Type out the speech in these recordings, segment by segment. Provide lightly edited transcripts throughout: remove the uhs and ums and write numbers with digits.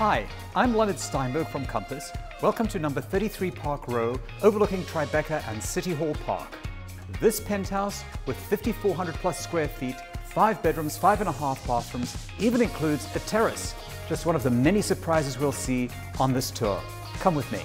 Hi, I'm Leonard Steinberg from Compass. Welcome to number 33 Park Row, overlooking Tribeca and City Hall Park. This penthouse, with 5,400 plus square feet, 5 bedrooms, 5.5 bathrooms, even includes a terrace. Just one of the many surprises we'll see on this tour. Come with me.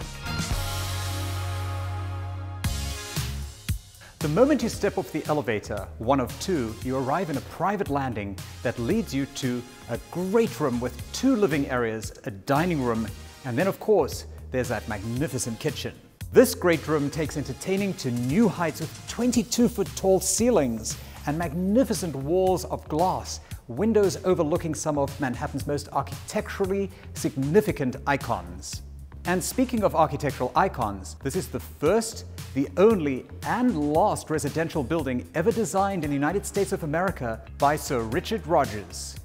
The moment you step off the elevator, one of two, you arrive in a private landing that leads you to a great room with 2 living areas, a dining room, and then of course, there's that magnificent kitchen. This great room takes entertaining to new heights with 22-foot tall ceilings and magnificent walls of glass, windows overlooking some of Manhattan's most architecturally significant icons. And speaking of architectural icons, this is the first, the only, and last residential building ever designed in the United States of America by Sir Richard Rogers.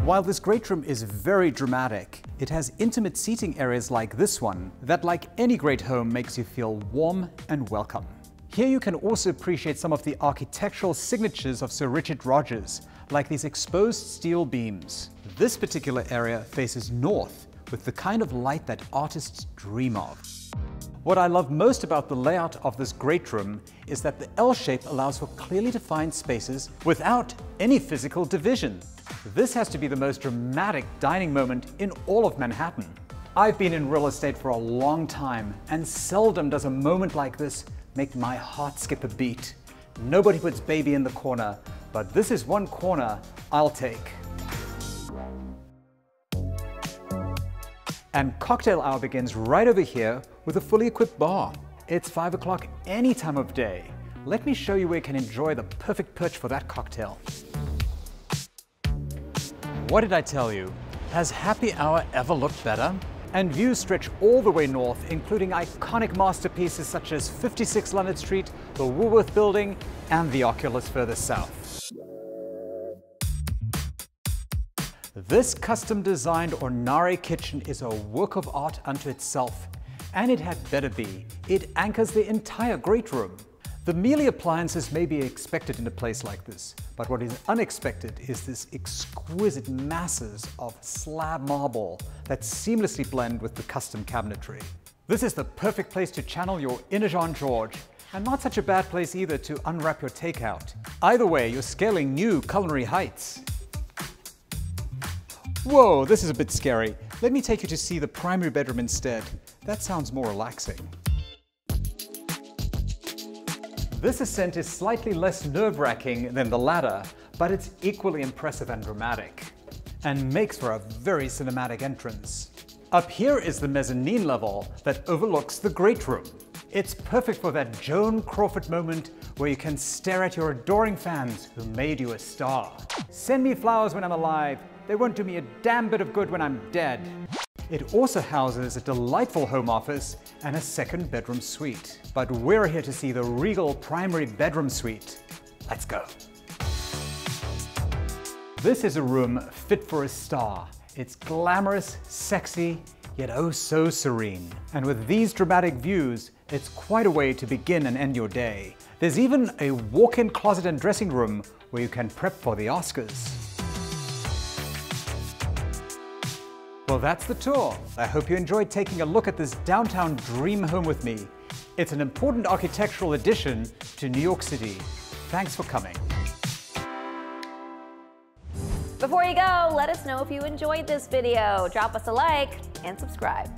While this great room is very dramatic, it has intimate seating areas like this one that, like any great home, makes you feel warm and welcome. Here you can also appreciate some of the architectural signatures of Sir Richard Rogers, like these exposed steel beams. This particular area faces north, with the kind of light that artists dream of. What I love most about the layout of this great room is that the L shape allows for clearly defined spaces without any physical division. This has to be the most dramatic dining moment in all of Manhattan. I've been in real estate for a long time, and seldom does a moment like this make my heart skip a beat. Nobody puts baby in the corner, but this is one corner I'll take. And cocktail hour begins right over here with a fully equipped bar. It's 5 o'clock any time of day. Let me show you where you can enjoy the perfect perch for that cocktail. What did I tell you? Has happy hour ever looked better? And views stretch all the way north, including iconic masterpieces such as 56 Leonard Street, the Woolworth Building, and the Oculus further south. This custom-designed ORNARE kitchen is a work of art unto itself, and it had better be. It anchors the entire great room. The Mealy appliances may be expected in a place like this, but what is unexpected is this exquisite masses of slab marble that seamlessly blend with the custom cabinetry. This is the perfect place to channel your inner Jean-Georges, and not such a bad place either to unwrap your takeout. Either way, you're scaling new culinary heights. Whoa, this is a bit scary. Let me take you to see the primary bedroom instead. That sounds more relaxing. This ascent is slightly less nerve-wracking than the ladder, but it's equally impressive and dramatic, and makes for a very cinematic entrance. Up here is the mezzanine level that overlooks the great room. It's perfect for that Joan Crawford moment where you can stare at your adoring fans who made you a star. Send me flowers when I'm alive. They won't do me a damn bit of good when I'm dead. It also houses a delightful home office and a 2nd bedroom suite. But we're here to see the regal primary bedroom suite. Let's go. This is a room fit for a star. It's glamorous, sexy, yet oh so serene. And with these dramatic views, it's quite a way to begin and end your day. There's even a walk-in closet and dressing room where you can prep for the Oscars. Well, that's the tour. I hope you enjoyed taking a look at this downtown dream home with me. It's an important architectural addition to New York City. Thanks for coming. Before you go, let us know if you enjoyed this video. Drop us a like and subscribe.